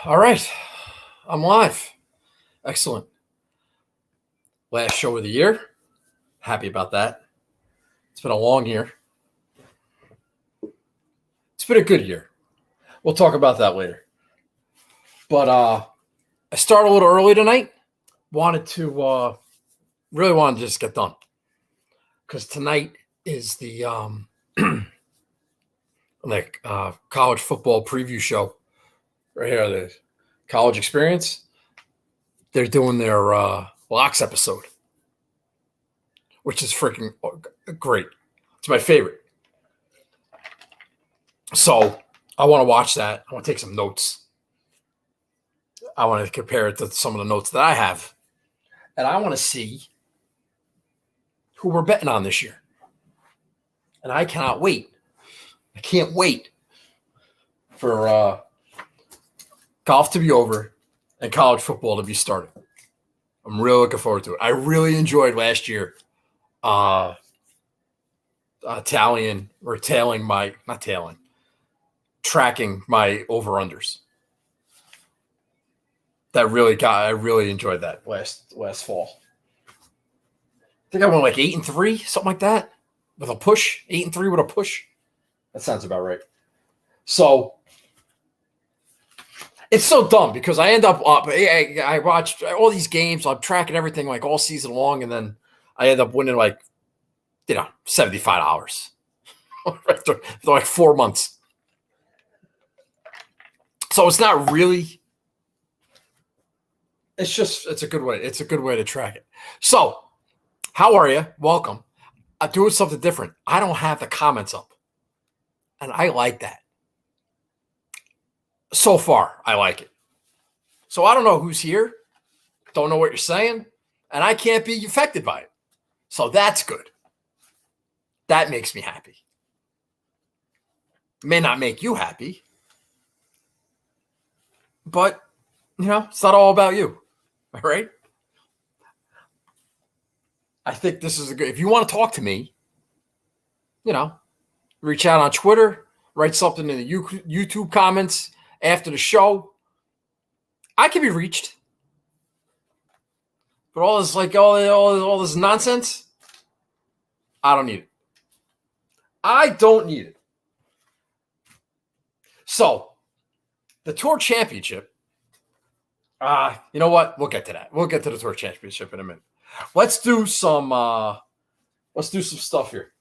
All right. I'm live. Excellent. Last show of the year. Happy about that. It's been a long year. It's been a good year. We'll talk about that later. But I started a little early tonight. Really wanted to just get done. Because tonight is the college football preview show. Right here, the college experience. They're doing their locks episode, which is freaking great. It's my favorite. So I want to watch that. I want to take some notes. I want to compare it to some of the notes that I have. And I want to see who we're betting on this year. And I cannot wait. I can't wait for golf to be over and college football to be started. I'm really looking forward to it. I really enjoyed last year tracking my over-unders. I really enjoyed that last fall. I think I went like 8-3, something like that, with a push. 8-3 with a push. That sounds about right. So it's so dumb because I end up I watched all these games. I'm tracking everything like all season long, and then I end up winning like, $75 for like 4 months. So it's not really. It's a good way. It's a good way to track it. So, how are you? Welcome. I'm doing something different. I don't have the comments up, and I like that. So far, I like it. So I don't know who's here. Don't know what you're saying, and I can't be affected by it. So that's good. That makes me happy. May not make you happy, but it's not all about you. All right. I think this is if you want to talk to me, reach out on Twitter, write something in the YouTube comments after the show. I can be reached. But all this all this nonsense, I don't need it. I don't need it. So, the Tour Championship. You know what? We'll get to that. We'll get to the Tour Championship in a minute. Let's do some stuff here.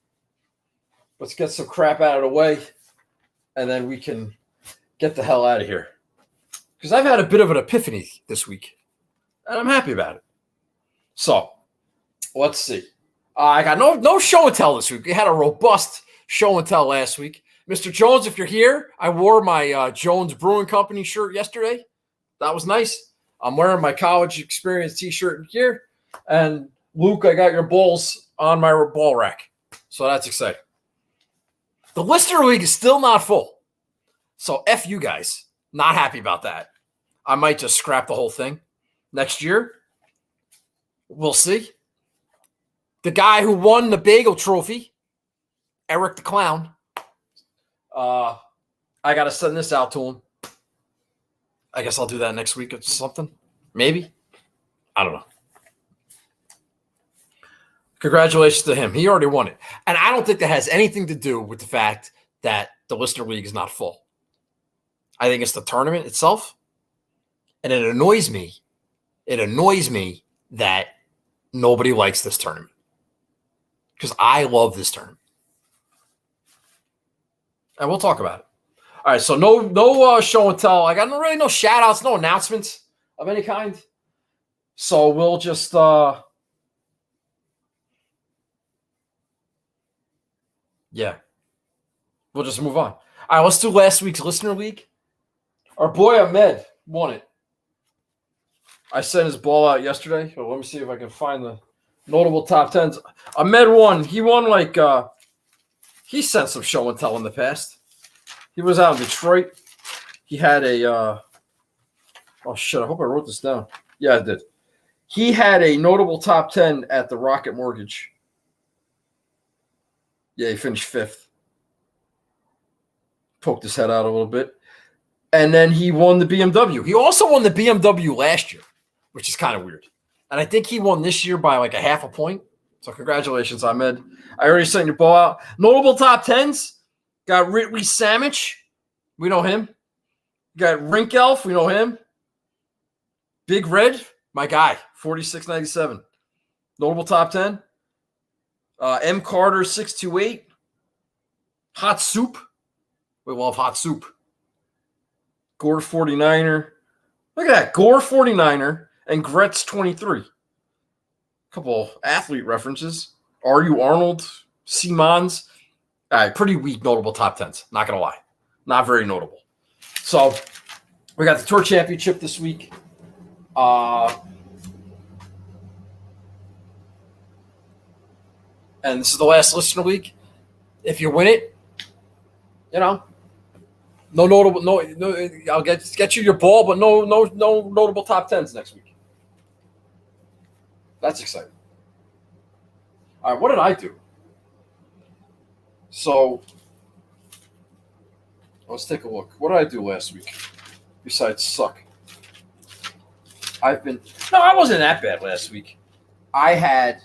Let's get some crap out of the way, and then we can get the hell out of here. Because I've had a bit of an epiphany this week, and I'm happy about it. So, let's see. I got no show and tell this week. We had a robust show and tell last week. Mr. Jones, if you're here, I wore my Jones Brewing Company shirt yesterday. That was nice. I'm wearing my college experience t-shirt here. And Luke, I got your balls on my ball rack. So that's exciting. The Listener League is still not full. So F you guys. Not happy about that. I might just scrap the whole thing next year. We'll see. The guy who won the Bagel Trophy, Eric the Clown, I got to send this out to him. I guess I'll do that next week or something. Maybe. I don't know. Congratulations to him. He already won it. And I don't think that has anything to do with the fact that the Listener League is not full. I think it's the tournament itself. And it annoys me. It annoys me that nobody likes this tournament. Because I love this tournament. And we'll talk about it. All right, so no show and tell. I got no shout outs, no announcements of any kind. So we'll just we'll just move on. All right, let's do last week's Listener League. Our boy Ahmed won it. I sent his ball out yesterday. So let me see if I can find the notable top tens. Ahmed won. He won he sent some show and tell in the past. He was out in Detroit. He had a oh shit, I hope I wrote this down. Yeah, I did. He had a notable top 10 at the Rocket Mortgage. Yeah, he finished 5th. Poked his head out a little bit. And then he won the BMW. He also won the BMW last year, which is kind of weird. And I think he won this year by like a half a point. So congratulations, Ahmed. I already sent your ball out. Notable top tens. Got Ridley Sandwich. We know him. Got Rink Elf. We know him. Big Red. My guy. 46.97. Notable top 10. M. Carter 628. Hot Soup. We love Hot Soup. Gore 49er. Look at that. Gore 49er and Gretz 23. Couple athlete references. R.U. Arnold, Simons. All right, pretty weak notable top 10s. Not going to lie. Not very notable. So, we got the Tour Championship this week. And this is the last listener week. If you win it, no notable, no. I'll get you your ball, but no notable top 10s next week. That's exciting. All right, what did I do? So, let's take a look. What did I do last week besides suck? I wasn't that bad last week. I had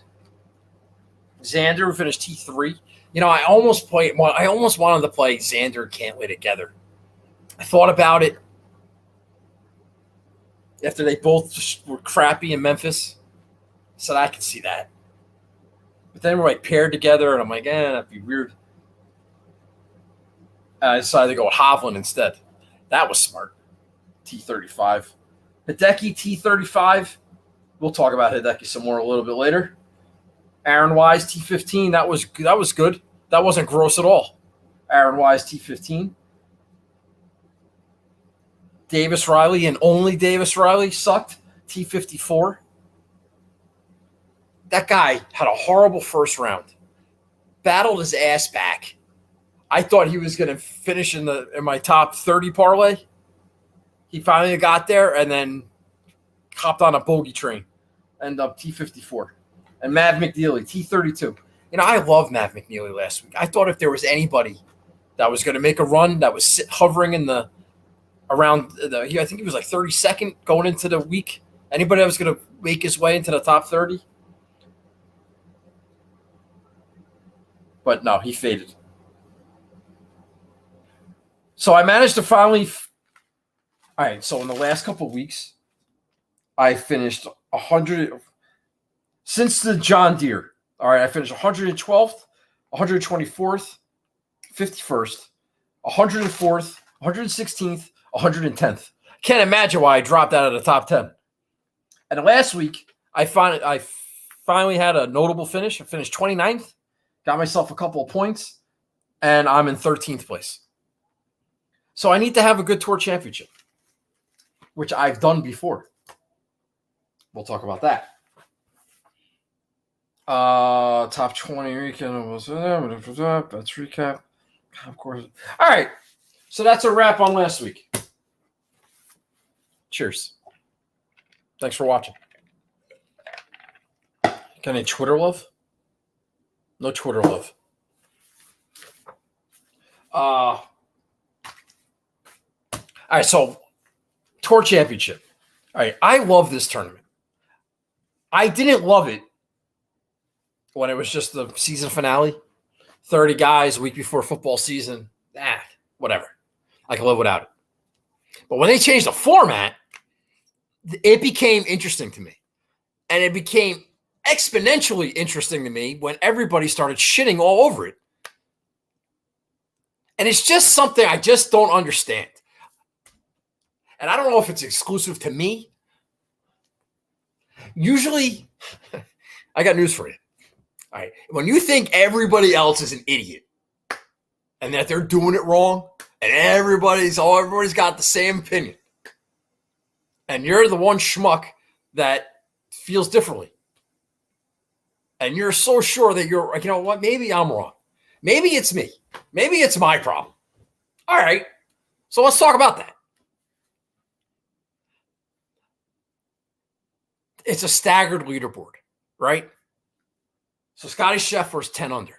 Xander who finished T3. I almost wanted to play Xander and Cantlay together. I thought about it after they both just were crappy in Memphis. I said I could see that. But then we're like paired together, and I'm like, that'd be weird. And I decided to go with Hovland instead. That was smart. T35. Hideki T35. We'll talk about Hideki some more a little bit later. Aaron Wise T15. That was good. That wasn't gross at all. Aaron Wise T15. Davis Riley and only Davis Riley sucked. T54. That guy had a horrible first round. Battled his ass back. I thought he was going to finish in my top 30 parlay. He finally got there and then hopped on a bogey train. Ended up T54. And Mav McNeely, T32. I love Mav McNeely last week. I thought if there was anybody that was going to make a run that was hovering in I think he was like 32nd going into the week. Anybody that was going to make his way into the top 30? But no, he faded. So I managed to finally. All right. So in the last couple of weeks, I finished 100 since the John Deere. All right, I finished 112th, 124th, 51st, 104th, 116th, 110th. Can't imagine why I dropped out of the top 10. And last week, I finally had a notable finish. I finished 29th, got myself a couple of points, and I'm in 13th place. So I need to have a good Tour Championship, which I've done before. We'll talk about that. Top 20 weekend was that's recap. Of course. All right. So that's a wrap on last week. Cheers. Thanks for watching. Got any Twitter love? No Twitter love. All right, so Tour Championship. All right, I love this tournament. I didn't love it when it was just the season finale. 30 guys a week before football season. Whatever. I can live without it. But when they changed the format, it became interesting to me. And it became exponentially interesting to me when everybody started shitting all over it. And it's just something I just don't understand. And I don't know if it's exclusive to me. Usually, I got news for you. All right. When you think everybody else is an idiot and that they're doing it wrong and everybody's got the same opinion and you're the one schmuck that feels differently and you're so sure that you're, you know what, maybe I'm wrong. Maybe it's me. Maybe it's my problem. All right. So let's talk about that. It's a staggered leaderboard, right? So Scotty Scheffler's 10 under.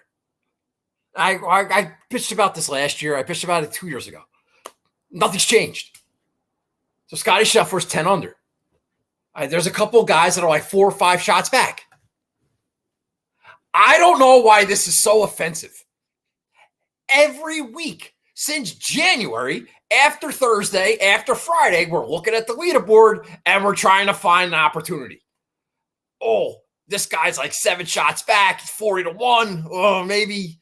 I pitched about this last year. I pitched about it 2 years ago. Nothing's changed. So Scotty Scheffler's 10 under. There's a couple guys that are like 4 or 5 shots back. I don't know why this is so offensive. Every week since January, after Thursday, after Friday, we're looking at the leaderboard and we're trying to find an opportunity. Oh, this guy's like 7 shots back. He's 40-1. Oh, maybe.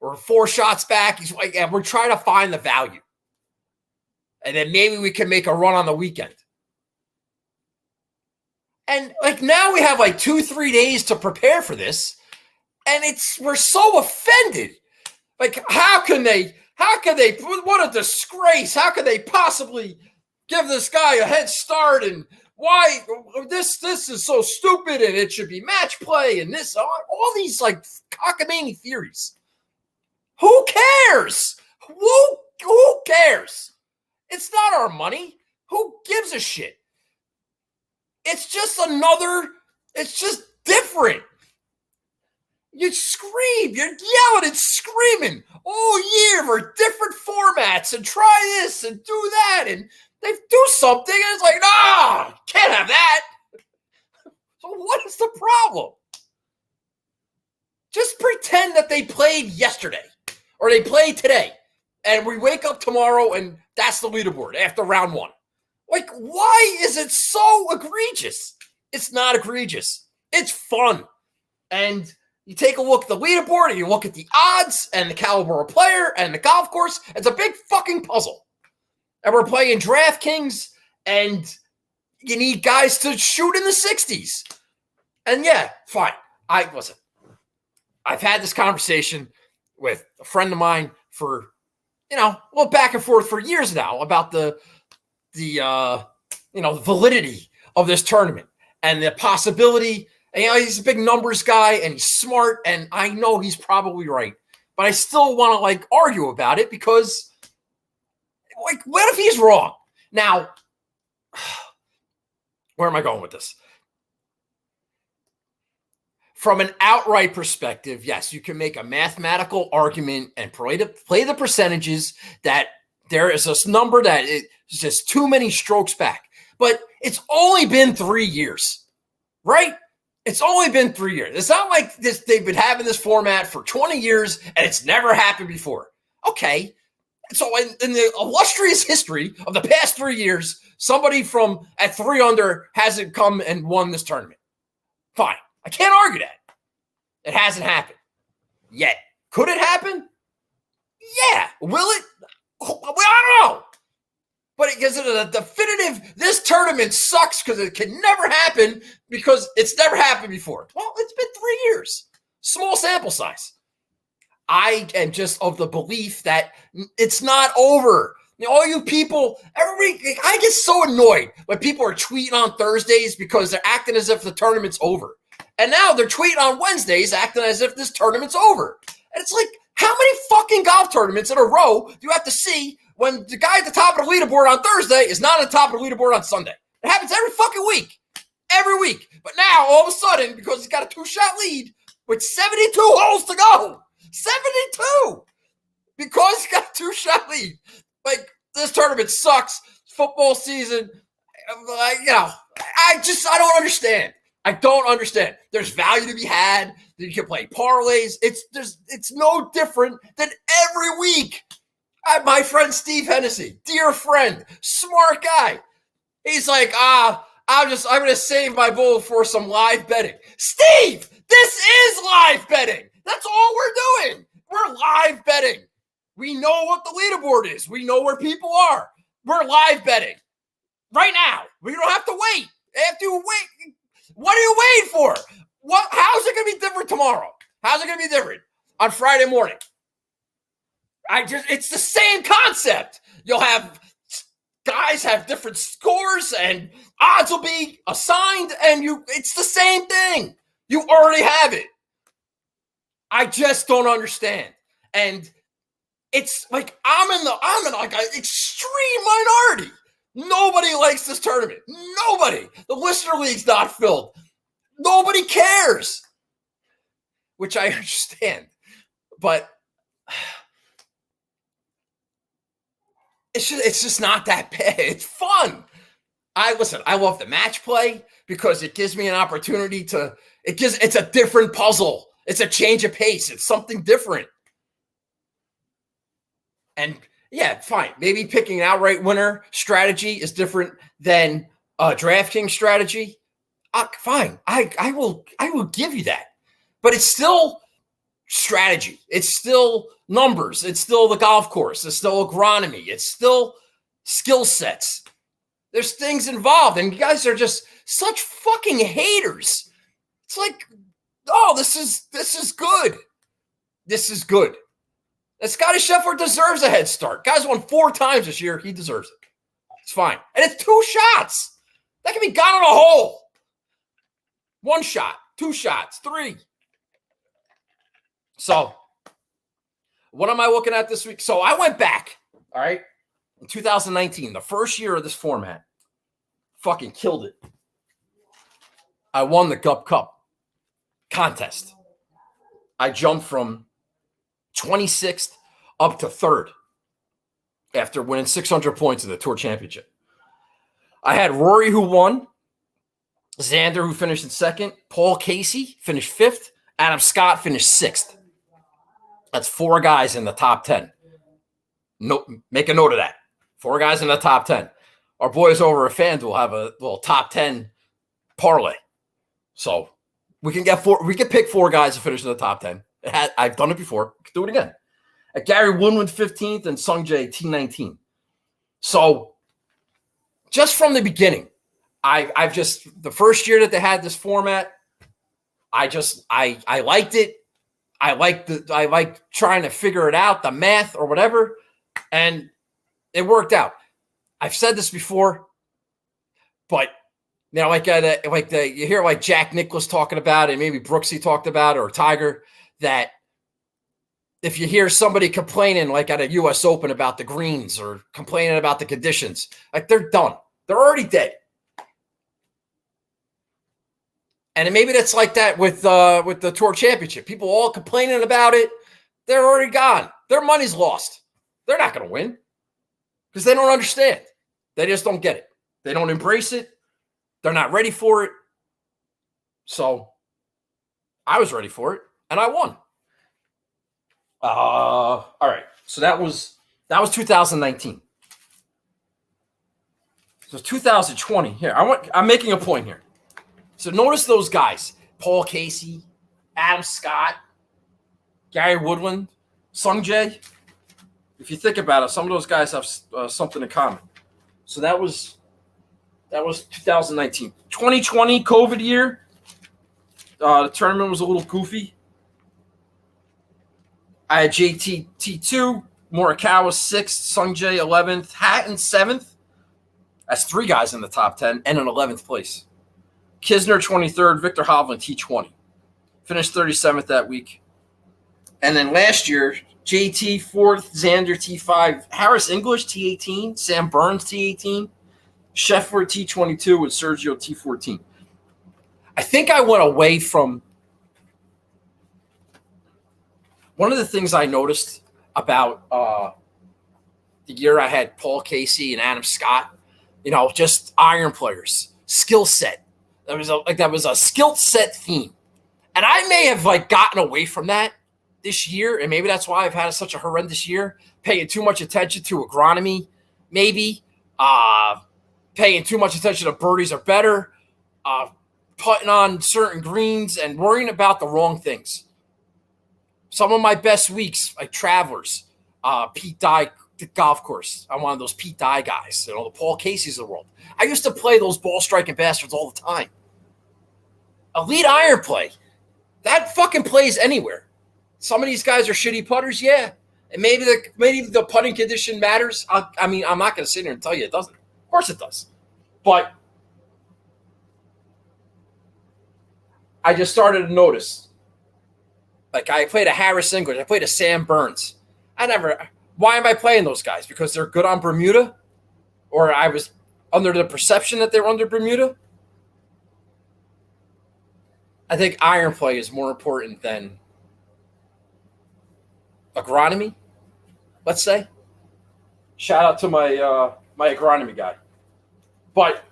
Or 4 shots back. He's like, and we're trying to find the value. And then maybe we can make a run on the weekend. And like now we have like 2-3 days to prepare for this. And we're so offended. Like, how can they, what a disgrace. How can they possibly give this guy a head start? And why this is so stupid and it should be match play and this, all these like cockamamie theories. Who cares? Who cares? It's not our money. Who gives a shit? It's just it's just different. You scream, you're yelling and screaming all year for different formats and try this and do that. And they do something and it's like, no, can't have that. So what is the problem? Just pretend that they played yesterday or they played today. And we wake up tomorrow and that's the leaderboard after round 1. Like, why is it so egregious? It's not egregious. It's fun. And you take a look at the leaderboard and you look at the odds and the caliber of player and the golf course. It's a big fucking puzzle. And we're playing DraftKings and you need guys to shoot in the 60s. And yeah, fine. Listen, I've had this conversation with a friend of mine for, back and forth for years now about the validity of this tournament and the possibility. And, he's a big numbers guy and he's smart and I know he's probably right, but I still want to like argue about it because like, what if he's wrong? Now, where am I going with this? From an outright perspective, yes, you can make a mathematical argument and play the percentages that there is this number that is just too many strokes back. But it's only been 3 years, right? It's only been 3 years. It's not like this. They've been having this format for 20 years and it's never happened before. Okay. So in the illustrious history of the past 3 years, somebody from at 3 under hasn't come and won this tournament. Fine. I can't argue that. It hasn't happened yet. Could it happen? Yeah. Will it? I don't know. But because of the definitive, this tournament sucks because it can never happen because it's never happened before. Well, it's been 3 years. Small sample size. I am just of the belief that it's not over. All you people, I get so annoyed when people are tweeting on Thursdays because they're acting as if the tournament's over. And now they're tweeting on Wednesdays acting as if this tournament's over. And it's like, how many fucking golf tournaments in a row do you have to see when the guy at the top of the leaderboard on Thursday is not at the top of the leaderboard on Sunday? It happens every fucking week. Every week. But now, all of a sudden, because he's got a 2-shot lead with 72 holes to go. 72! Because he's got a 2-shot lead. Like, this tournament sucks. Football season. I don't understand. I don't understand. There's value to be had. You can play parlays. It's no different than every week. My friend Steve Hennessy, dear friend, smart guy. He's like, I'm going to save my bull for some live betting. Steve, this is live betting. That's all we're doing. We're live betting. We know what the leaderboard is. We know where people are. We're live betting right now. We don't have to wait. After you wait, what are you waiting for? How's it going to be different tomorrow? How's it going to be different on Friday morning? It's the same concept. You'll have guys have different scores and odds will be assigned and it's the same thing. You already have it. I just don't understand. And it's like I'm in like an extreme minority. Nobody likes this tournament. Nobody. The listener league's not filled. Nobody cares. Which I understand. But it's just not that bad. It's fun. I love the match play because it gives me an opportunity to. It's a different puzzle. It's a change of pace. It's something different. And yeah, fine. Maybe picking an outright winner strategy is different than a DraftKings strategy. Fine. I will give you that. But it's still strategy. It's still numbers. It's still the golf course. It's still agronomy. It's still skill sets. There's things involved, and you guys are just such fucking haters. It's like, oh, this is good. This is good. And Scotty Scheffler deserves a head start. Guy's won 4 times this year. He deserves it. It's fine. And it's 2 shots. That can be gone in a hole. 1 shot, 2 shots, 3. So, what am I looking at this week? So, I went back, all right, in 2019, the first year of this format. Fucking killed it. I won the Gup Cup contest. I jumped from 26th up to 3rd after winning 600 points in the Tour Championship. I had Rory, who won, Xander, who finished in 2nd, Paul Casey finished 5th, Adam Scott finished 6th. That's 4 guys in the top 10. No, make a note of that. 4 guys in the top 10. Our boys over at FanDuel have a little top 10 parlay. So we can get 4. We can pick 4 guys to finish in the top 10. I've done it before. We can do it again. Gary Woodland 15th and Sungjae T19. So just from the beginning, I've just the first year that they had this format, I liked it. I like trying to figure it out, the math or whatever, and it worked out. I've said this before, but you know, you hear like Jack Nicklaus talking about it, maybe Brooksy talked about it, or Tiger, that if you hear somebody complaining like at a U.S. Open about the greens or complaining about the conditions, like they're done. They're already dead. And maybe that's like that with the Tour Championship. People all complaining about it. They're already gone. Their money's lost. They're not going to win because they don't understand. They just don't get it. They don't embrace it. They're not ready for it. So I was ready for it, and I won. All right. So that was 2019. So 2020. Here, I'm making a point here. So notice those guys: Paul Casey, Adam Scott, Gary Woodland, Sungjae. If you think about it, some of those guys have something in common. So that was 2019. 2020, COVID year. The tournament was a little goofy. I had JT T2, Morikawa 6th, Sungjae 11th, Hatton 7th. That's 3 guys in the top 10 and in 11th place. Kisner 23rd, Victor Hovland T20. Finished 37th that week. And then last year, JT 4th, Xander T5, Harris English T18, Sam Burns T18, Scheffler T22, and Sergio T14. I think I went away from one of the things I noticed about the year I had Paul Casey and Adam Scott, just iron players, skill set. That was a skill set theme. And I may have gotten away from that this year, and maybe that's why I've had such a horrendous year, paying too much attention to agronomy, maybe paying too much attention to birdies are better, putting on certain greens and worrying about the wrong things. Some of my best weeks, like Travelers, Pete Dye golf course. I'm one of those Pete Dye guys, the Paul Caseys of the world. I used to play those ball striking bastards all the time. Elite iron play. That fucking plays anywhere. Some of these guys are shitty putters, yeah. And maybe the putting condition matters. I'm not going to sit here and tell you it doesn't. Of course it does. But I just started to notice. I played a Harris English. I played a Sam Burns. Why am I playing those guys? Because they're good on Bermuda? Or I was under the perception that they were under Bermuda? I think iron play is more important than agronomy, let's say. Shout out to my agronomy guy. But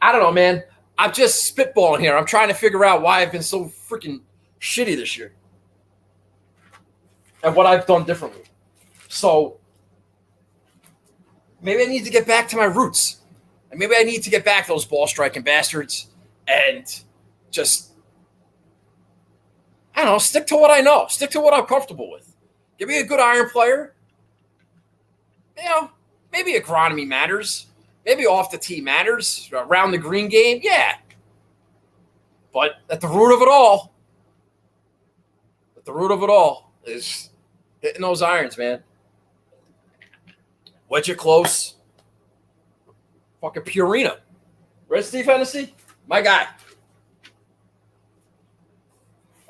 I don't know, man. I'm just spitballing here. I'm trying to figure out why I've been so freaking shitty this year and what I've done differently. So maybe I need to get back to my roots. And maybe I need to get back those ball striking bastards and just, I don't know, stick to what I know. Stick to what I'm comfortable with. Give me a good iron player. You know, maybe agronomy matters. Maybe off the tee matters. Around the green game, yeah. But at the root of it all, is hitting those irons, man. Wedge it close. Fucking Purina. Where's Steve Hennessy? My guy.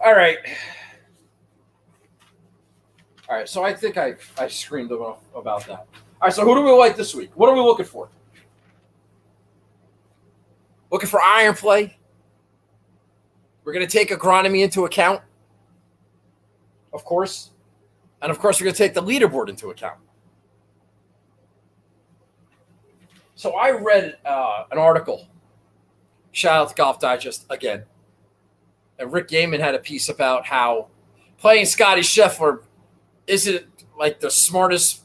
All right. So I think I screamed enough about that. All right, so who do we like this week? What are we looking for? Looking for iron play. We're going to take agronomy into account, of course. And, of course, we're going to take the leaderboard into account. So I read an article. Shout out to Golf Digest again. And Rick Gaiman had a piece about how playing Scotty Scheffler isn't like the smartest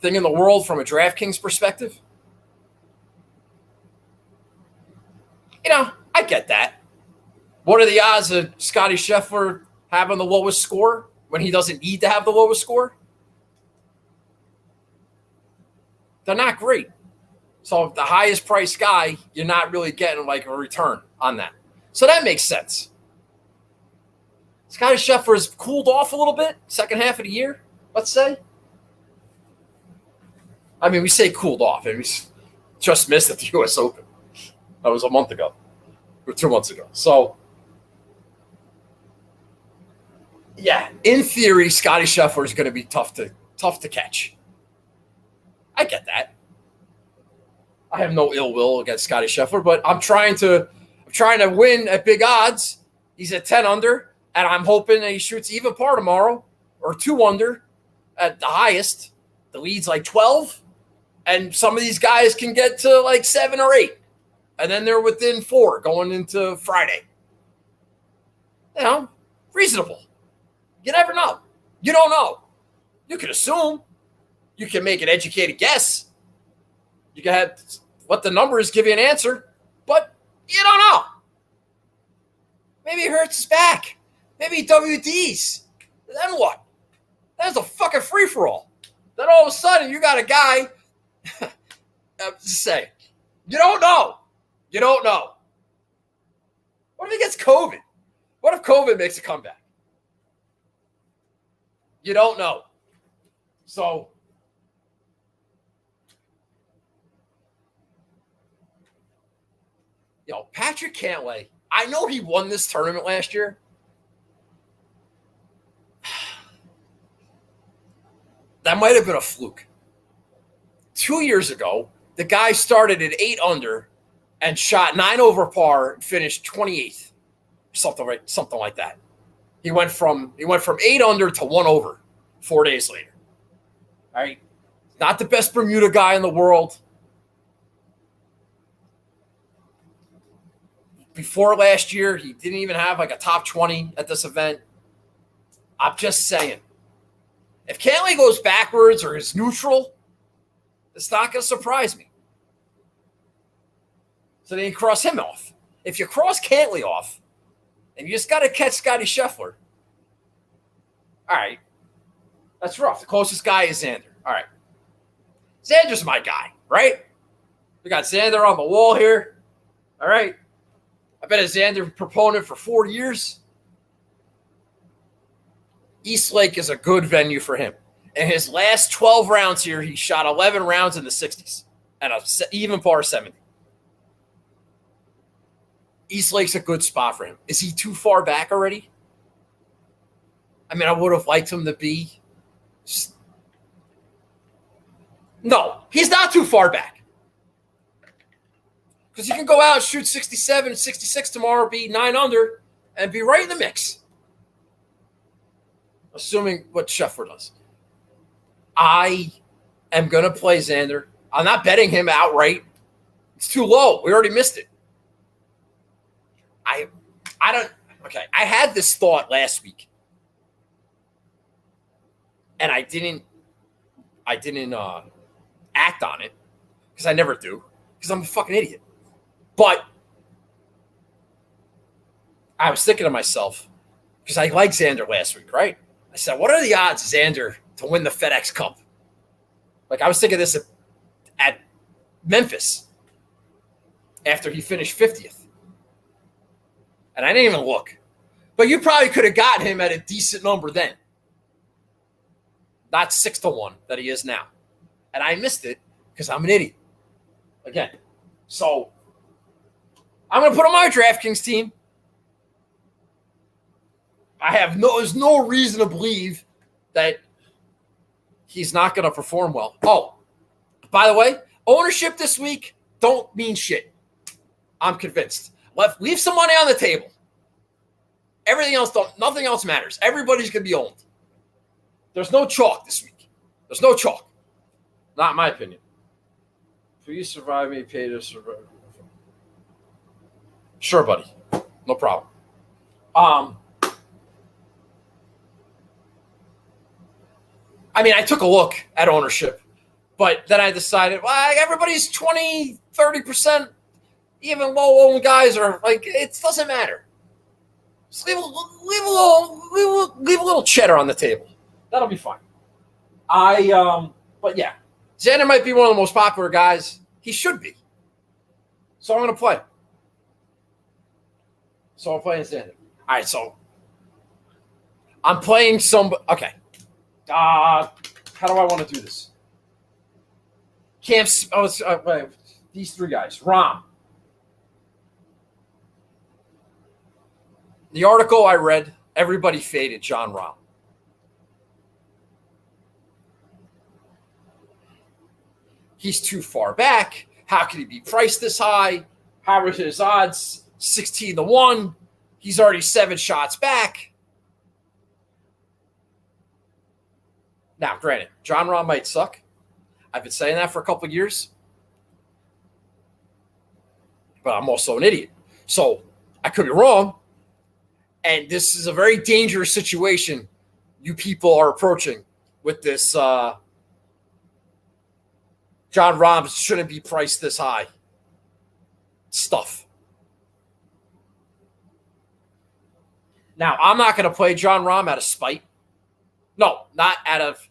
thing in the world from a DraftKings perspective. You know, I get that. What are the odds of Scotty Scheffler having the lowest score when he doesn't need to have the lowest score? They're not great. So the highest priced guy, you're not really getting like a return on that. So that makes sense. Scotty Scheffler's cooled off a little bit, second half of the year, let's say. I mean, we say cooled off. I mean, we just missed at the U.S. Open. That was a month ago or 2 months ago. So, yeah, in theory, Scotty Scheffler is going to be tough to catch. I get that. I have no ill will against Scotty Scheffler, but I'm trying to win at big odds. He's at 10 under, and I'm hoping that he shoots even par tomorrow or 2 under at the highest. The lead's like 12, and some of these guys can get to like 7 or 8, and then they're within 4 going into Friday. You know, reasonable. You never know. You don't know. You can assume. You can make an educated guess. You can have what the numbers give you an answer, but you don't know. Maybe he hurts his back. Maybe he WDs. Then what? That's a fucking free-for-all. Then all of a sudden you got a guy, just say, you don't know. You don't know. What if he gets COVID? What if COVID makes a comeback? You don't know. So, Patrick Cantlay, I know he won this tournament last year. That might have been a fluke. 2 years ago, the guy started at 8 under and shot 9 over par and finished 28th. Something like that. He went from 8 under to 1 over 4 days later. All right. Not the best Bermuda guy in the world. Before last year, he didn't even have like a top 20 at this event. I'm just saying. If Cantlay goes backwards or is neutral, it's not going to surprise me. So then you cross him off. If you cross Cantlay off, and you just got to catch Scotty Scheffler, all right, that's rough. The closest guy is Xander. All right. Xander's my guy, right? We got Xander on the wall here. All right. I've been a Xander proponent for 4 years. East Lake is a good venue for him. In his last 12 rounds here, he shot 11 rounds in the 60s and an even par 70. East Lake's a good spot for him. Is he too far back already? I mean, I would have liked him to be. No, he's not too far back. Because you can go out and shoot 67 and 66 tomorrow, be 9 under, and be right in the mix. Assuming what Scheffler does. I am going to play Xander. I'm not betting him outright. It's too low. We already missed it. I don't. Okay, I had this thought last week, and I didn't act on it because I never do because I'm a fucking idiot. But I was thinking to myself because I liked Xander last week, right? I said, what are the odds of Xander to win the FedEx Cup? Like I was thinking this at Memphis after he finished 50th. And I didn't even look. But you probably could have gotten him at a decent number then. Not 6-1 that he is now. And I missed it because I'm an idiot. Again. So I'm going to put on my DraftKings team. There's no reason to believe that he's not going to perform well. Oh, by the way, ownership this week don't mean shit. I'm convinced. Leave some money on the table. Nothing else matters. Everybody's going to be owned. There's no chalk this week. There's no chalk. Not in my opinion. Please survive me, pay to survive. Sure, buddy. No problem. I mean, I took a look at ownership, but then I decided, well, everybody's 20, 30%. Even low-owned guys are like, it doesn't matter. Just leave a little cheddar on the table. That'll be fine. But yeah, Xander might be one of the most popular guys. He should be. So I'm going to play. So I'm playing Xander. All right, so I'm playing okay. How do I want to do this? These three guys. Rom. The article I read, everybody faded Jon Rahm. He's too far back. How could he be priced this high? How are his odds 16-1? He's already 7 shots back. Now, granted, Jon Rahm might suck. I've been saying that for a couple of years. But I'm also an idiot. So I could be wrong. And this is a very dangerous situation you people are approaching with this. Jon Rahm shouldn't be priced this high stuff. Now, I'm not going to play Jon Rahm out of spite. No, not out of.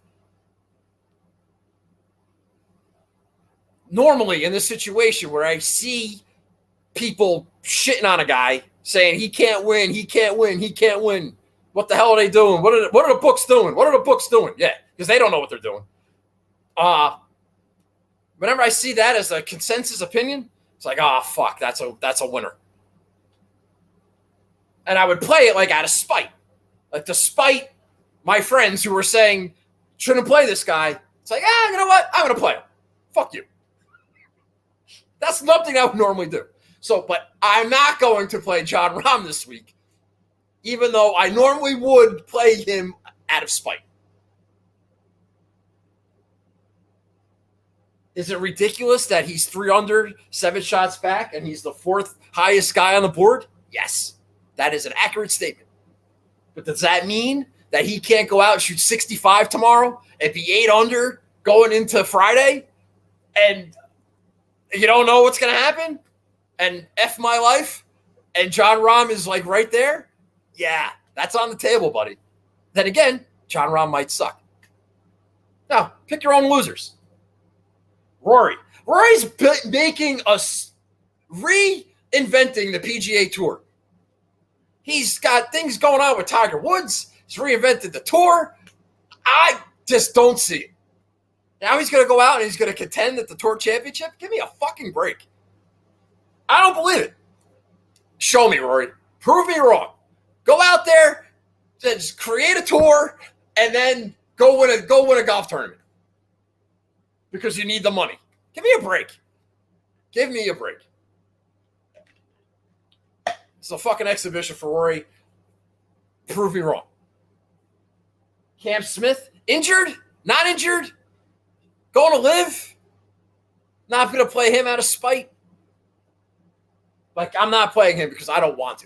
Normally, in this situation where I see people shitting on a guy, saying he can't win, he can't win, he can't win. What the hell are they doing? What are the books doing? What are the books doing? Yeah, because they don't know what they're doing. Whenever I see that as a consensus opinion, it's like, fuck, that's a winner. And I would play it like out of spite. Like despite my friends who were saying, shouldn't play this guy. It's like, you know what? I'm going to play him. Fuck you. That's nothing I would normally do. So, but I'm not going to play Jon Rahm this week, even though I normally would play him out of spite. Is it ridiculous that he's 3 under, 7 shots back, and he's the 4th highest guy on the board? Yes, that is an accurate statement. But does that mean that he can't go out and shoot 65 tomorrow and be 8 under going into Friday? And you don't know what's going to happen? And F my life? And Jon Rahm is like right there? Yeah, that's on the table, buddy. Then again, Jon Rahm might suck. Now, pick your own losers. Rory. Rory's making us reinventing the PGA Tour. He's got things going on with Tiger Woods. He's reinvented the tour. I just don't see it. Now he's going to go out and he's going to contend at the Tour Championship? Give me a fucking break. I don't believe it. Show me, Rory. Prove me wrong. Go out there, just create a tour, and then go win a golf tournament. Because you need the money. Give me a break. Give me a break. It's a fucking exhibition for Rory. Prove me wrong. Cam Smith, injured? Not injured? Going to live? Not going to play him out of spite? Like, I'm not playing him because I don't want to.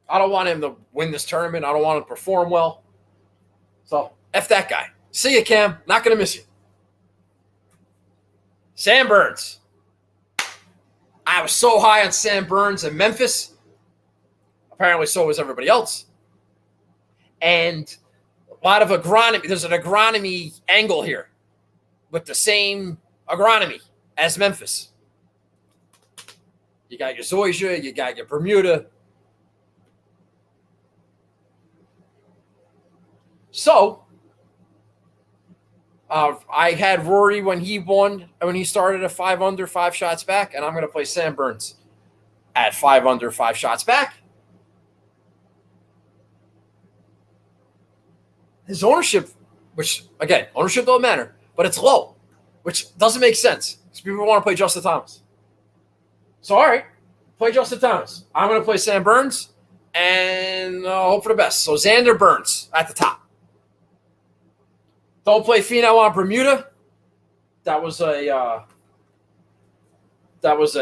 I don't want him to win this tournament. I don't want him to perform well. So, F that guy. See you, Cam. Not going to miss you. Sam Burns. I was so high on Sam Burns in Memphis. Apparently, so was everybody else. And a lot of agronomy. There's an agronomy angle here with the same agronomy as Memphis. You got your zoysia, you got your Bermuda. So, I had Rory when he won, when he started at 5 under, 5 shots back, and I'm going to play Sam Burns at 5 under, 5 shots back. His ownership, which, again, ownership don't matter, but it's low, which doesn't make sense because people want to play Justin Thomas. So, all right, play Justin Thomas. I'm going to play Sam Burns and hope for the best. So, Xander Burns at the top. Don't play Finau on Bermuda. That was an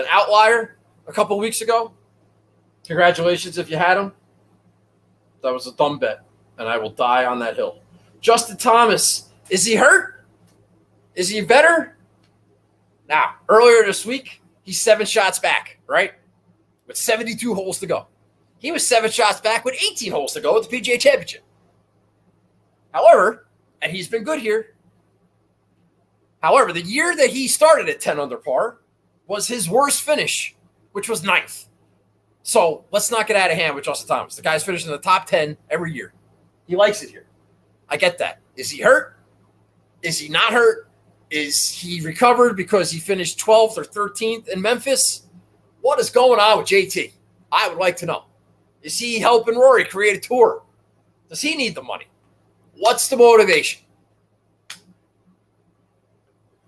outlier a couple weeks ago. Congratulations if you had him. That was a dumb bet, and I will die on that hill. Justin Thomas, is he hurt? Is he better? Now, earlier this week, he's 7 shots back, right? With 72 holes to go. He was 7 shots back with 18 holes to go at the PGA Championship. However, and he's been good here. However, the year that he started at 10 under par was his worst finish, which was 9th. So let's not get out of hand with Justin Thomas. The guy's finishing in the top 10 every year. He likes it here. I get that. Is he hurt? Is he not hurt? Is he recovered because he finished 12th or 13th in Memphis? What is going on with JT? I would like to know. Is he helping Rory create a tour? Does he need the money? What's the motivation?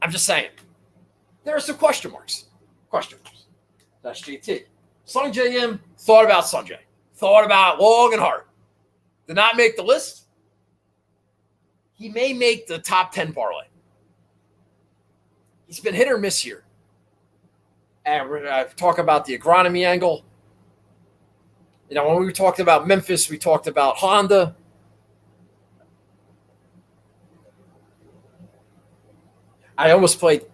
I'm just saying. There are some question marks. Question marks. That's JT. Sung J M thought about Sanjay. Thought about it long and hard. Did not make the list. He may make the top 10 parlay. He's been hit or miss here. And we're going to talk about the agronomy angle. You know, when we talked about Memphis, we talked about Honda. I almost played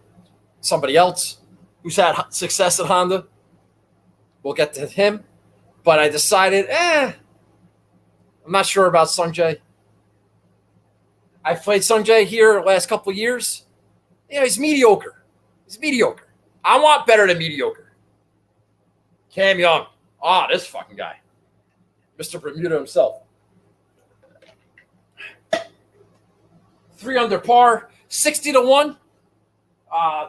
somebody else who's had success at Honda. We'll get to him. But I decided, I'm not sure about Sungjae. I've played Sungjae here the last couple of years. You know, he's mediocre. He's mediocre. I want better than mediocre. Cam Young. This fucking guy. Mr. Bermuda himself. 3 under par, 60-1.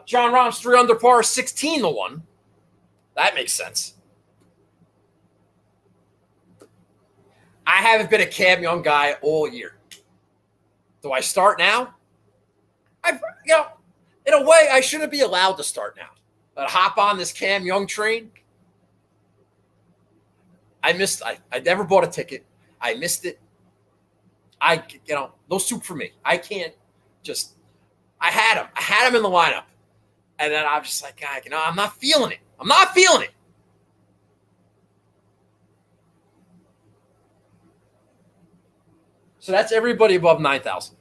John Rahm's 3 under par, 16-1. That makes sense. I haven't been a Cam Young guy all year. Do I start now? In a way, I shouldn't be allowed to start now. But hop on this Cam Young train. I never bought a ticket. I missed it. No soup for me. I can't just. I had him in the lineup, and then I'm just like, God, I'm not feeling it. I'm not feeling it. So that's everybody above 9,000.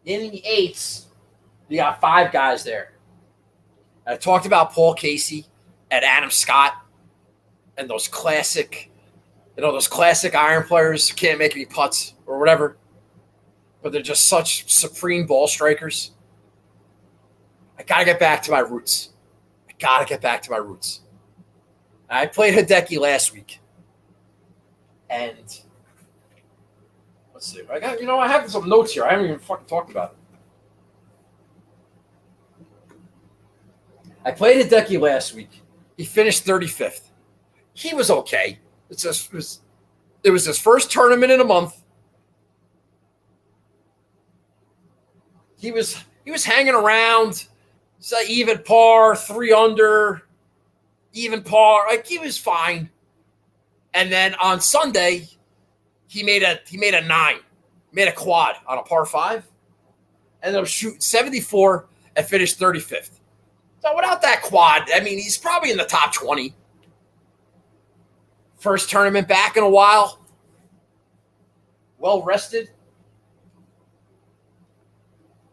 In the 8s, you got 5 guys there. I talked about Paul Casey and Adam Scott and those classic iron players who can't make any putts or whatever, but they're just such supreme ball strikers. I got to get back to my roots. I played Hideki last week. And let's see. I have some notes here. I haven't even fucking talked about it. I played Hideki last week. He finished 35th. He was okay. It was his first tournament in a month. He was hanging around, even par, 3 under, even par. Like, he was fine. And then on Sunday, he made a 9, made a quad on a par 5, and then was shooting 74 and finished 35th. So without that quad, I mean, he's probably in the top 20. First tournament back in a while. Well rested.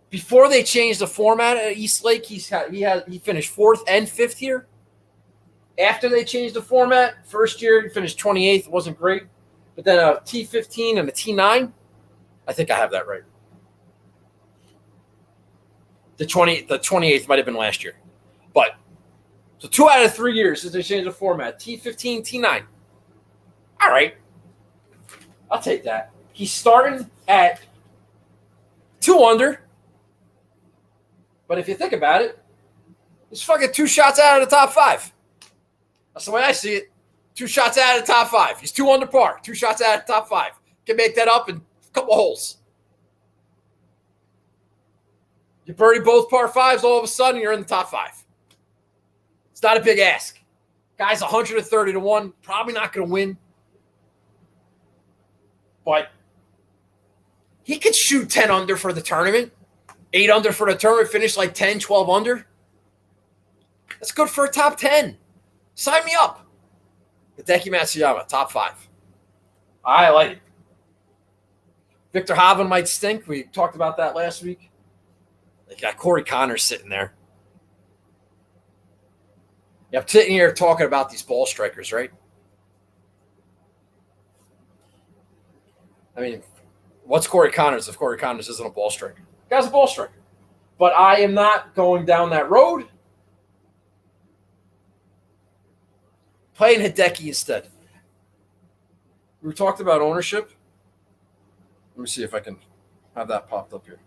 Before they changed the format at East Lake, he finished fourth and fifth here. After they changed the format, first year he finished 28th. It wasn't great. But then a T15 and a T9. I think I have that right. The 28th might have been last year. But so 2 out of 3 years since they changed the format. T15, T9. All right. I'll take that. He's starting at 2 under. But if you think about it, he's fucking 2 shots out of the top 5. That's the way I see it. 2 shots out of the top 5. He's 2 under par. 2 shots out of the top 5. Can make that up in a couple of holes. You birdie both par 5s, all of a sudden you're in the top 5. It's not a big ask. Guy's 130 to 1. Probably not going to win. But he could shoot 10 under for the tournament. 8 under for the tournament, finish like 10, 12 under. That's good for a top 10. Sign me up. Hideki Matsuyama, top 5. I like it. Victor Hovland might stink. We talked about that last week. They got Corey Connors sitting there. Yeah, I'm sitting here talking about these ball strikers, right? I mean, what's Corey Connors if Corey Connors isn't a ball striker? The guy's a ball striker. But I am not going down that road. Playing Hideki instead. We talked about ownership. Let me see if I can have that popped up here.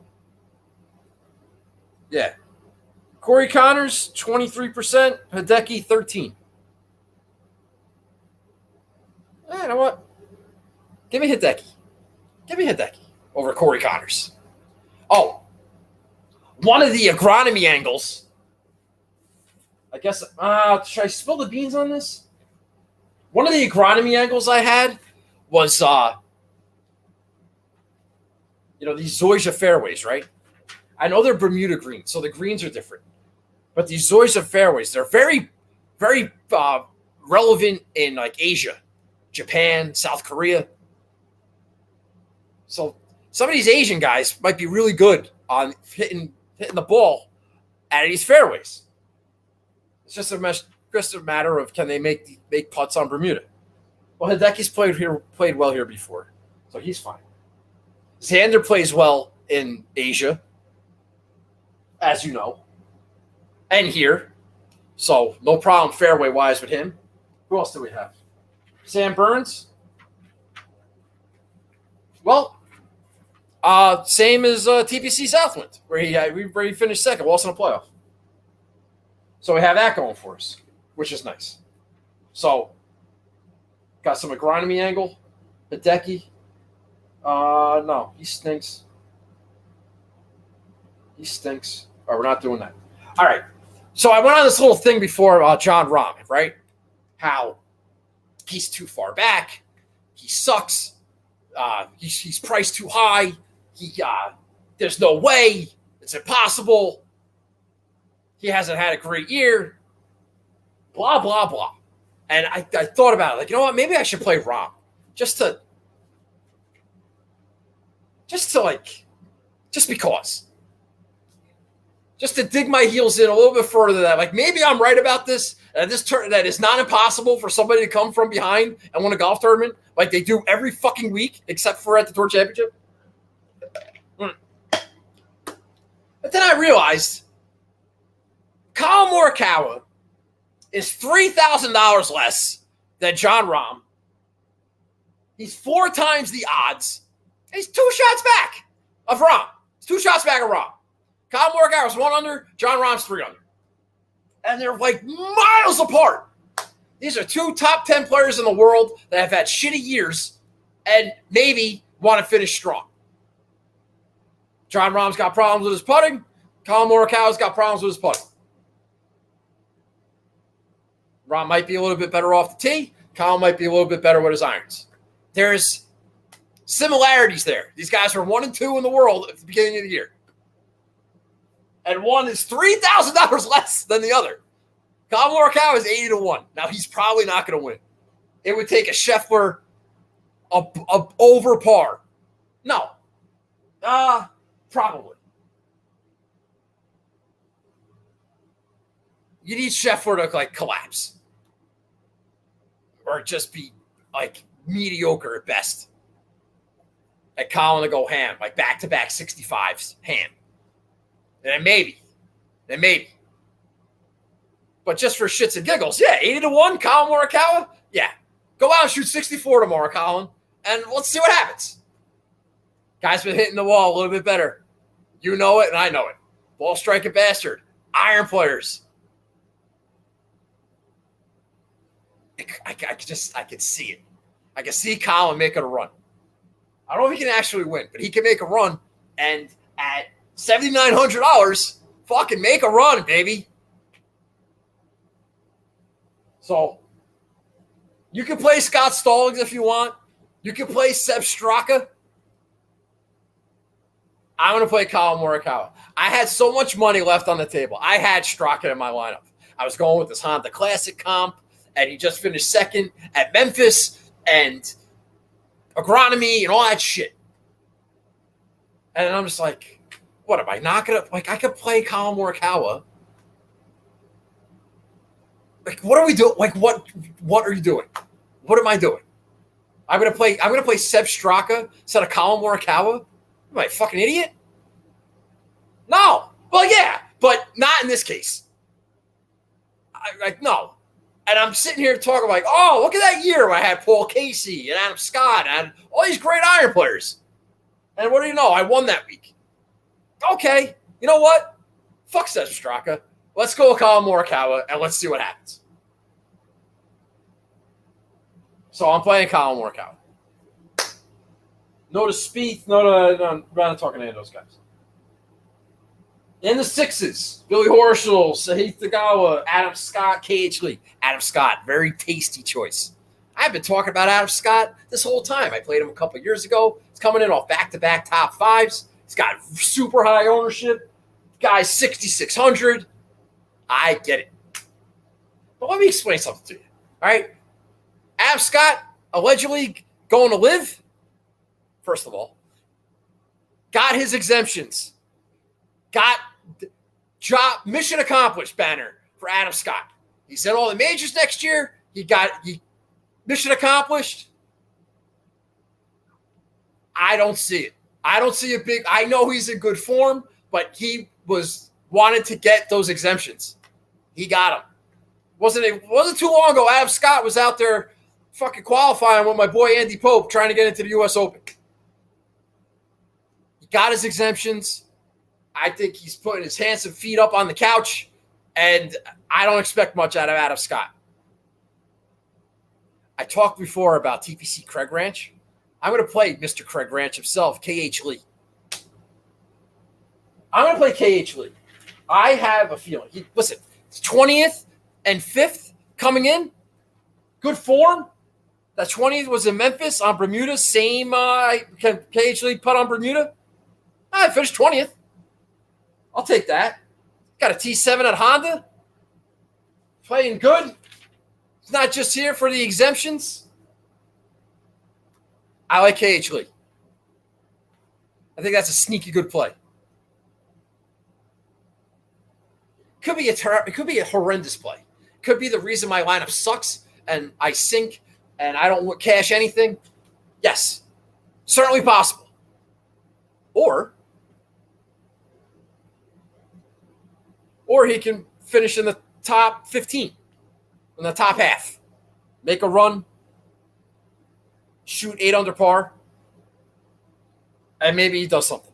Yeah. Corey Connors, 23%. Hideki, 13%. You know what? Give me Hideki. Give me Hideki over Corey Connors. Oh, one of the agronomy angles. I guess, should I spill the beans on this? One of the agronomy angles I had was, these Zoysia fairways, right? I know they're Bermuda greens, so the greens are different. But these Zoysia fairways, they're very, very relevant in like Asia, Japan, South Korea. So some of these Asian guys might be really good on hitting the ball out of these fairways. It's just a matter of can they make putts on Bermuda. Well, Hideki's played well here before, so he's fine. Xander plays well in Asia, as you know, and here, so no problem fairway wise with him. Who else do we have? Sam Burns. Well, same as TPC Southwind, where he finished second, lost in the playoff. So we have that going for us, which is nice. So, got some agronomy angle. Hideki. No, he stinks. He stinks. All right, we're not doing that. All right. So I went on this little thing before John Rahm, right? How he's too far back. He sucks. He's priced too high. There's no way. It's impossible. He hasn't had a great year. Blah, blah, blah. And I thought about it. Like, you know what? Maybe I should play Rahm. Just because. Just to dig my heels in a little bit further. That like maybe I'm right about this. And that is not impossible for somebody to come from behind and win a golf tournament like they do every fucking week, except for at the Tour Championship. But then I realized Colin Morikawa is $3,000 less than John Rahm. He's 4 times the odds. He's 2 shots back of Rahm. He's 2 shots back of Rahm. Colin Morikawa's 1 under. John Rahm's 3 under. And they're like miles apart. These are 2 top 10 players in the world that have had shitty years and maybe want to finish strong. John Rahm's got problems with his putting. Colin Morikawa's got problems with his putting. Rahm might be a little bit better off the tee. Colin might be a little bit better with his irons. There's similarities there. These guys are 1 and 2 in the world at the beginning of the year. and one is $3,000 less than the other. Colin Morikawa is 80 to 1. Now, he's probably not going to win. It would take a Scheffler over par. No. Probably. You need Scheffler to, like, collapse. Or just be, like, mediocre at best. Like Colin to go ham, like back-to-back 65s, ham. And then maybe. But just for shits and giggles, yeah, 80 to 1, Colin Morikawa, yeah. Go out and shoot 64 tomorrow, Colin, and let's see what happens. Guy's been hitting the wall a little bit better. You know it, and I know it. Ball striking bastard. Iron players. I can see it. I can see Colin making a run. I don't know if he can actually win, but he can make a run. And at $7,900, fucking make a run, baby. So you can play Scott Stallings if you want. You can play Seb Straka. I'm going to play Colin Morikawa. I had so much money left on the table. I had Straka in my lineup. I was going with this Honda Classic comp, and he just finished second at Memphis and agronomy and all that shit. And I'm just like, what am I not going to – like, I could play Colin Morikawa. Like, what are we doing? Like, what are you doing? What am I doing? I'm gonna play Seb Straka instead of Colin Morikawa. Am I a fucking idiot? No. Well, yeah, but not in this case. No. And I'm sitting here talking like, oh, look at that year when I had Paul Casey and Adam Scott and all these great iron players. And what do you know? I won that week. Okay. You know what? Fuck Seb Straka. Let's go with Colin Morikawa, and let's see what happens. So I'm playing Colin Morikawa. No to Spieth. No, I'm not talking to any of those guys. In the sixes, Billy Horschel, Sahith Tagawa, Adam Scott, KH Lee. Adam Scott, very tasty choice. I've been talking about Adam Scott this whole time. I played him a couple years ago. He's coming in off back-to-back top fives. He's got super high ownership. Guy's 6,600. I get it. But let me explain something to you. All right? Adam Scott allegedly going to live, first of all, got his exemptions. Got job mission accomplished banner for Adam Scott. He's in all the majors next year. He mission accomplished. I don't see it. I don't see a big. I know he's in good form, but he wanted to get those exemptions. He got them. Wasn't too long ago. Adam Scott was out there fucking qualifying with my boy Andy Pope trying to get into the U.S. Open. He got his exemptions. I think he's putting his hands and feet up on the couch, and I don't expect much out of Adam Scott. I talked before about TPC Craig Ranch. I'm going to play Mr. Craig Ranch himself, KH Lee. I'm going to play KH Lee. I have a feeling. Listen, 20th and 5th coming in. Good form. That 20th was in Memphis on Bermuda. Same KH Lee put on Bermuda. I finished 20th. I'll take that. Got a T7 at Honda. Playing good. It's not just here for the exemptions. I like KH Lee. I think that's a sneaky good play. It could be a horrendous play. Could be the reason my lineup sucks and I sink and I don't cash anything. Yes, certainly possible. Or he can finish in the top 15, in the top half, make a run, shoot 8 under par, and maybe he does something.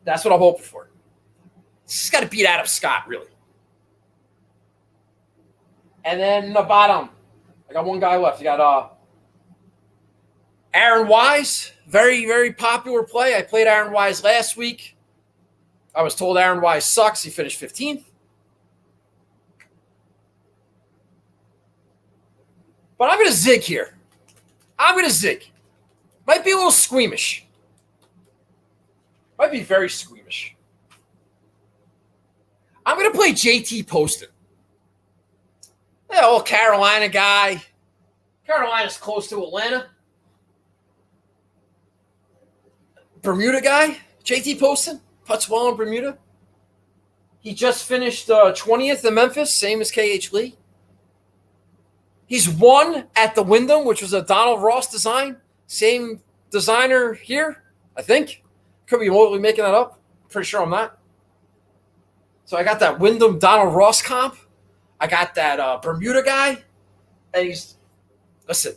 That's what I'm hoping for. He's got to beat Adam Scott, really. And then the bottom, I got one guy left. You got Aaron Wise, very, very popular play. I played Aaron Wise last week. I was told Aaron Wise sucks. He finished 15th. But I'm going to zig here. Might be a little squeamish. Might be very squeamish. play JT Poston. Yeah, old Carolina guy. Carolina's close to Atlanta. Bermuda guy, JT Poston, puts well in Bermuda. He just finished 20th in Memphis, same as KH Lee. He's won at the Wyndham, which was a Donald Ross design. Same designer here, I think. Could be totally making that up. Pretty sure I'm not. So I got that Wyndham Donald Ross comp. I got that Bermuda guy. And listen,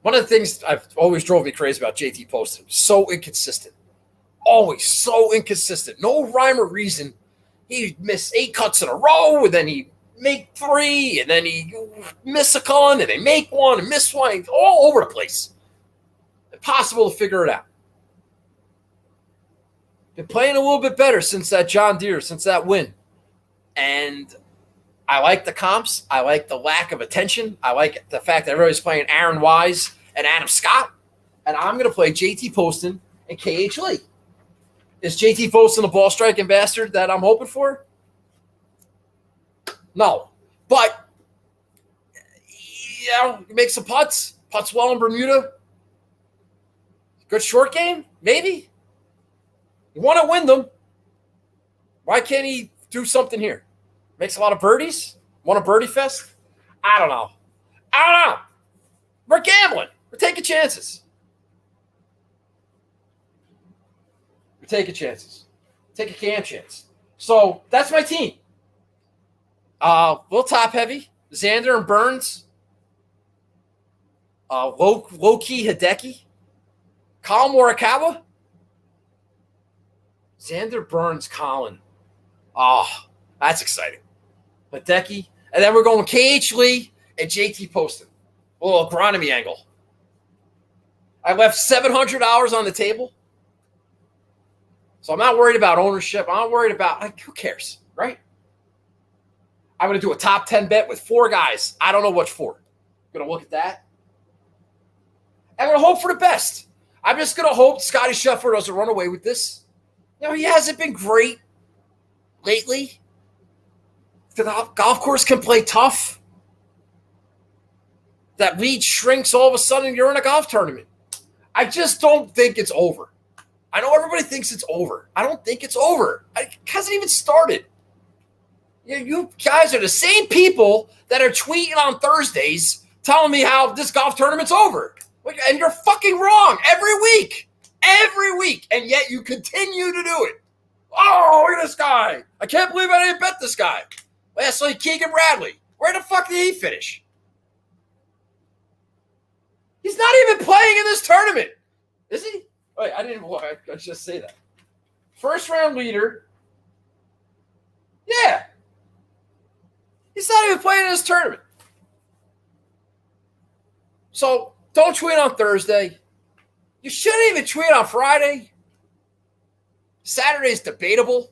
one of the things I've always drove me crazy about JT Poston, so inconsistent. Always so inconsistent. No rhyme or reason. He missed 8 cuts in a row, and then he make 3, and then he miss a con, and they make 1 and miss 1. All over the place. Impossible to figure it out. Been playing a little bit better since that John Deere, since that win. And I like the comps. I like the lack of attention. I like the fact that everybody's playing Aaron Wise and Adam Scott. And I'm going to play JT Poston and KH Lee. Is JT Poston the ball striking bastard that I'm hoping for? No. But, he makes some putts. Putts well in Bermuda. Good short game? Maybe. He won at Wyndham. Why can't he do something here? Makes a lot of birdies. Won a birdie fest. I don't know. We're gambling. We're taking chances. Take a can chance. So that's my team. Little top heavy. Xander and Burns. Low-key Hideki. Colin Morikawa. Xander, Burns, Colin. Oh, that's exciting. Hideki. And then we're going KH Lee and JT Poston. A little agronomy angle. I left $700 on the table. So I'm not worried about ownership. I'm not worried about, who cares, right? I'm going to do a top 10 bet with 4 guys. I don't know which 4. I'm going to look at that. I'm going to hope for the best. I'm just going to hope Scotty Scheffler doesn't run away with this. He hasn't been great lately. The golf course can play tough. That lead shrinks all of a sudden. You're in a golf tournament. I just don't think it's over. I know everybody thinks it's over. I don't think it's over. It hasn't even started. You guys are the same people that are tweeting on Thursdays telling me how this golf tournament's over. And you're fucking wrong every week. Every week. And yet you continue to do it. Oh, look at this guy. I can't believe I didn't bet this guy. Lastly, Keegan Bradley. Where the fuck did he finish? He's not even playing in this tournament. Is he? Wait, I didn't look. I just say that. First round leader. Yeah. He's not even playing in this tournament. So don't tweet on Thursday. You shouldn't even tweet on Friday. Saturday's debatable.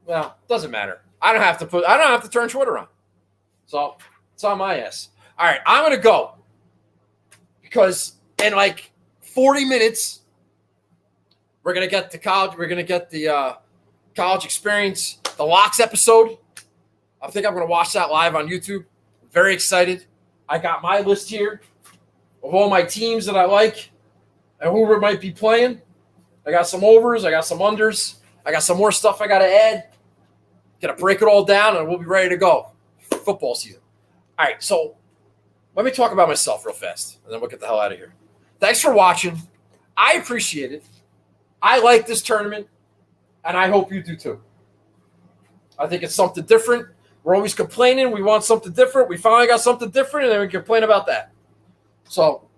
Well, doesn't matter. I don't have to turn Twitter on. So it's on my ass. All right, I'm gonna go. Because in 40 minutes, we're going to get the college. We're going to get the college experience, the locks episode. I think I'm going to watch that live on YouTube. Very excited. I got my list here of all my teams that I like and who we might be playing. I got some overs. I got some unders. I got some more stuff I got to add. Going to break it all down, and we'll be ready to go. Football season. All right, so let me talk about myself real fast, and then we'll get the hell out of here. Thanks for watching. I appreciate it. I like this tournament, and I hope you do too. I think it's something different. We're always complaining. We want something different. We finally got something different, and then we complain about that. So,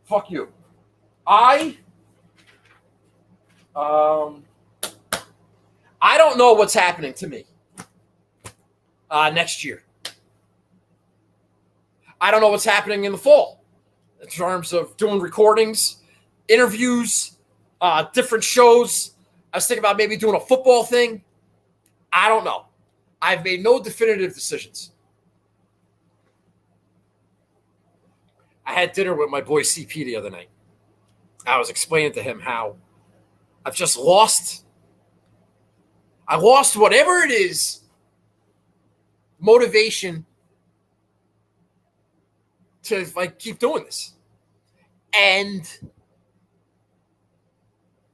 fuck you. I don't know what's happening to me next year. I don't know what's happening in the fall. In terms of doing recordings, interviews, different shows. I was thinking about maybe doing a football thing. I don't know. I've made no definitive decisions. I had dinner with my boy CP the other night. I was explaining to him how I've just lost I lost whatever it is, motivation to like keep doing this. And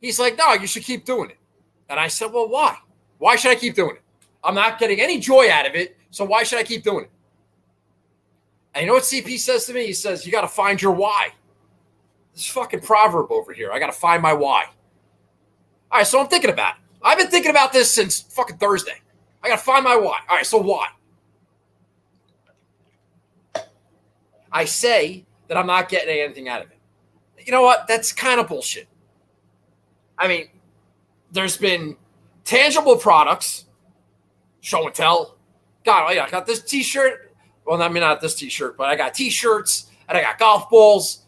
he's like, no, you should keep doing it. And I said, well, why? Why should I keep doing it? I'm not getting any joy out of it, so why should I keep doing it? And you know what CP says to me? He says, you got to find your why. This fucking proverb over here. I got to find my why. All right, so I'm thinking about it. I've been thinking about this since fucking Thursday. I got to find my why. All right, so why? I say that I'm not getting anything out of it. You know what? That's kind of bullshit. I mean, there's been tangible products, show and tell. God, I got this t-shirt. Well, I mean, not this t-shirt, but I got t-shirts and I got golf balls.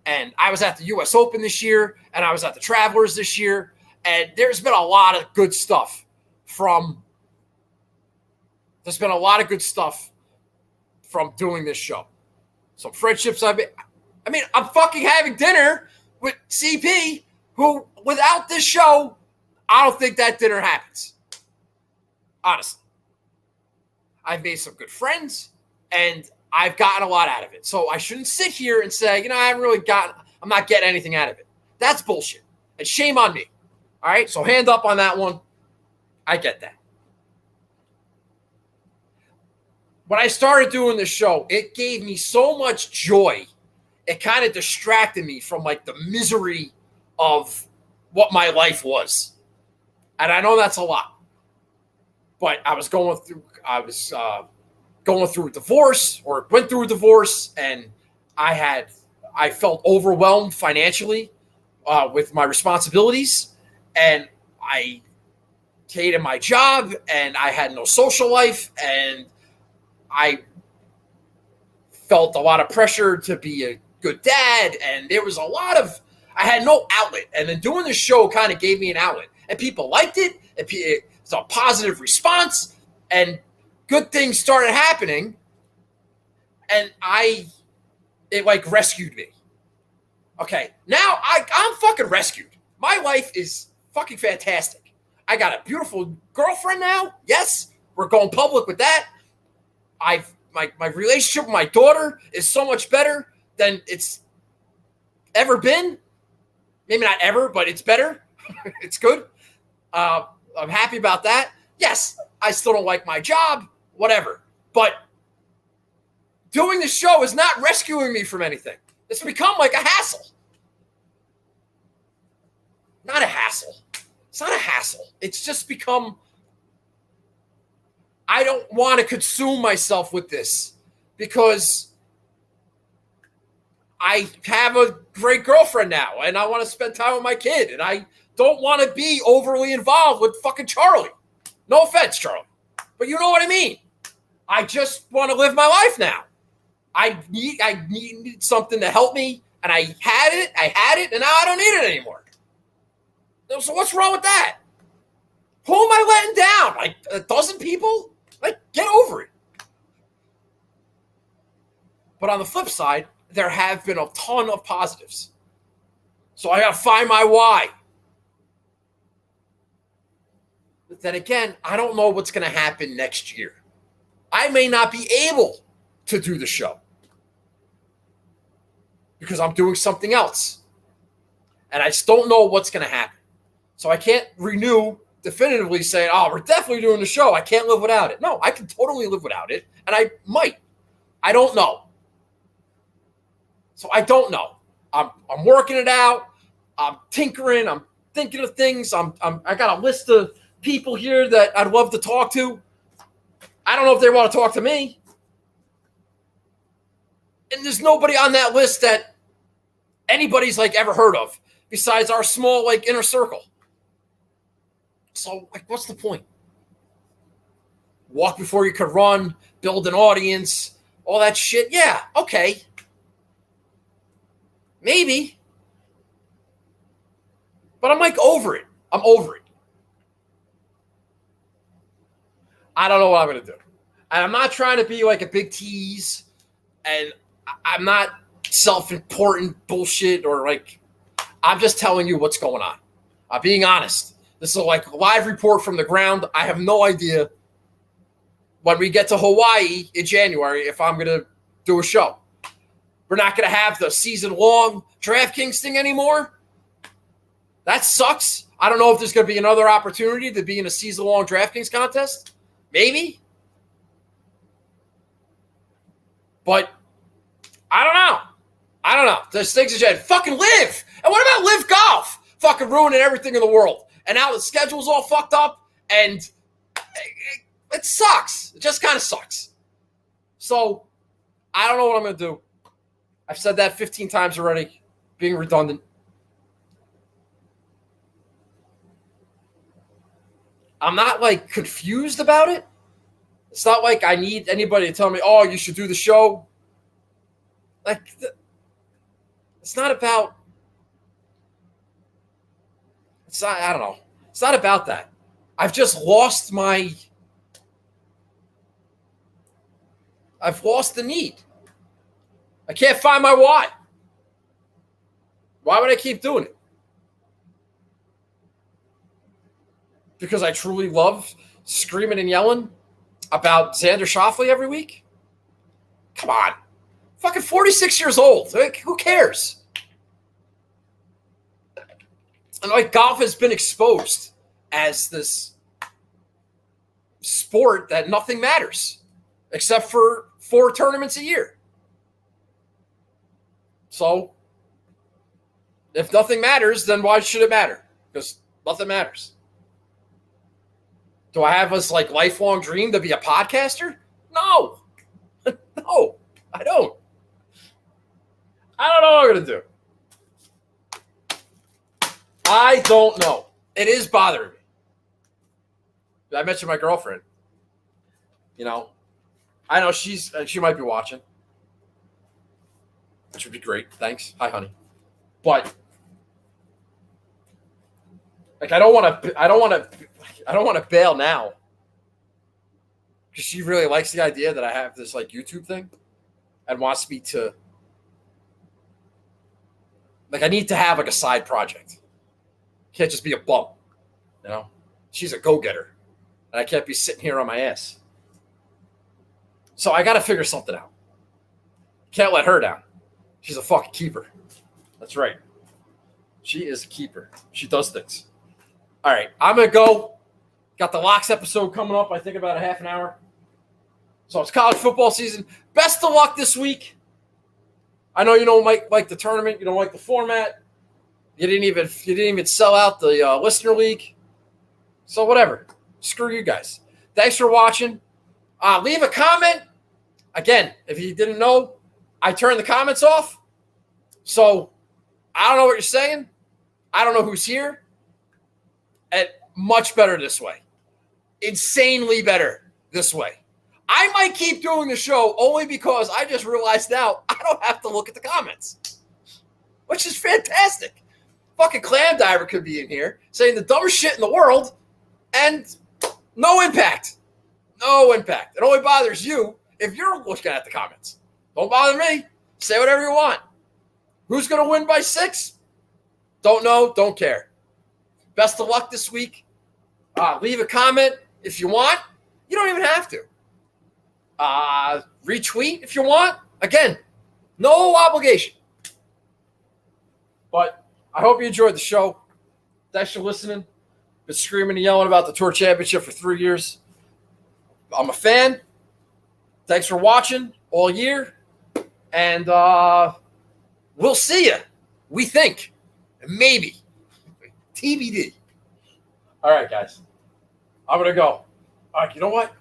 And I was at the U.S. Open this year, and I was at the Travelers this year. And there's been a lot of good stuff from doing this show. Some friendships I'm fucking having dinner with CP, who, without this show, I don't think that dinner happens. Honestly. I've made some good friends, and I've gotten a lot out of it. So I shouldn't sit here and say, I'm not getting anything out of it. That's bullshit. And shame on me. All right? So hand up on that one. I get that. When I started doing this show, it gave me so much joy. It kind of distracted me from like the misery of what my life was. And I know that's a lot. But I was going through a divorce, or went through a divorce, and I felt overwhelmed financially with my responsibilities, and I hated my job, and I had no social life, and I felt a lot of pressure to be a good dad, and there was I had no outlet, and then doing the show kind of gave me an outlet, and people liked it, and it's a positive response, and good things started happening, and it like rescued me. Okay, now I'm fucking rescued. My life is fucking fantastic. I got a beautiful girlfriend now. Yes, we're going public with that. My relationship with my daughter is so much better than it's ever been. Maybe not ever, but it's better. It's good. I'm happy about that. Yes, I still don't like my job, whatever. But doing the show is not rescuing me from anything. It's become like a hassle. Not a hassle. It's not a hassle. It's just become, I don't want to consume myself with this because I have a great girlfriend now and I want to spend time with my kid and I don't want to be overly involved with fucking Charlie. No offense, Charlie. But you know what I mean. I just want to live my life now. I need something to help me, and I had it, and now I don't need it anymore. So what's wrong with that? Who am I letting down? Like a dozen people? Like, get over it. But on the flip side, there have been a ton of positives. So I got to find my why. But then again, I don't know what's going to happen next year. I may not be able to do the show because I'm doing something else. And I just don't know what's going to happen. So I can't renew definitively saying, oh, we're definitely doing the show. I can't live without it. No, I can totally live without it. And I might. I don't know. So I don't know. I'm working it out. I'm tinkering. I'm thinking of things. I got a list of people here that I'd love to talk to. I don't know if they want to talk to me. And there's nobody on that list that anybody's like ever heard of besides our small like inner circle. So like, what's the point? Walk before you could run, build an audience, all that shit. Yeah, okay. Maybe. But I'm like over it. I'm over it. I don't know what I'm going to do. And I'm not trying to be like a big tease. And I'm not self-important bullshit or like, I'm just telling you what's going on. I'm being honest. This is like a live report from the ground. I have no idea when we get to Hawaii in January if I'm going to do a show. We're not going to have the season-long DraftKings thing anymore. That sucks. I don't know if there's going to be another opportunity to be in a season-long DraftKings contest. Maybe. But I don't know. There's things that you had. Fucking live. And what about live golf? Fucking ruining everything in the world. And now the schedule's all fucked up. And it sucks. It just kind of sucks. So I don't know what I'm going to do. I've said that 15 times already, being redundant. I'm not like confused about it. It's not like I need anybody to tell me, oh, you should do the show. Like, it's not about, I don't know. It's not about that. I've just lost I've lost the need. I can't find my why. Why would I keep doing it? Because I truly love screaming and yelling about Xander Schauffele every week? Come on. Fucking 46 years old. Like, who cares? And like golf has been exposed as this sport that nothing matters except for 4 tournaments a year. So if nothing matters, then why should it matter? Because nothing matters. Do I have this like lifelong dream to be a podcaster? No. No, I don't. I don't know what I'm going to do. I don't know. It is bothering me. I mentioned my girlfriend. You know, I know she might be watching, which would be great. Thanks. Hi, honey. But like, I don't want to bail now because she really likes the idea that I have this like YouTube thing and wants me to, like, I need to have like a side project. Can't just be a bum, you know. She's a go-getter, and I can't be sitting here on my ass. So I got to figure something out. Can't let her down. She's a fucking keeper. That's right. She is a keeper. She does things. All right, I'm going to go. Got the Locks episode coming up, I think about a half an hour. So it's college football season. Best of luck this week. I know you don't like the tournament. You don't like the format. You didn't even sell out the listener league. So whatever. Screw you guys. Thanks for watching. Leave a comment. Again, if you didn't know, I turned the comments off. So I don't know what you're saying. I don't know who's here. And much better this way. Insanely better this way. I might keep doing the show only because I just realized now I don't have to look at the comments, which is fantastic. Fucking Clam Diver could be in here saying the dumbest shit in the world and no impact. No impact. It only bothers you if you're looking at the comments. Don't bother me. Say whatever you want. Who's going to win by 6? Don't know. Don't care. Best of luck this week. Leave a comment if you want. You don't even have to. Retweet if you want. Again, no obligation. But I hope you enjoyed the show. Thanks for listening. Been screaming and yelling about the Tour Championship for 3 years. I'm a fan. Thanks for watching all year. And we'll see you. We think. Maybe. TBD. All right, guys. I'm going to go. All right, you know what?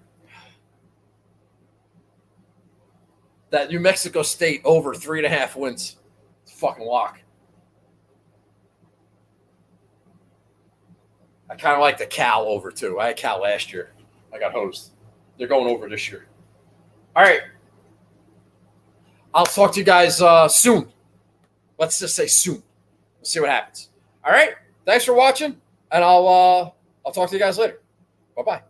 That New Mexico State over 3.5 wins. It's a fucking lock. I kind of like the Cal over, too. I had Cal last year. I got hosed. They're going over this year. All right. I'll talk to you guys soon. Let's just say soon. We'll see what happens. All right. Thanks for watching, and I'll talk to you guys later. Bye-bye.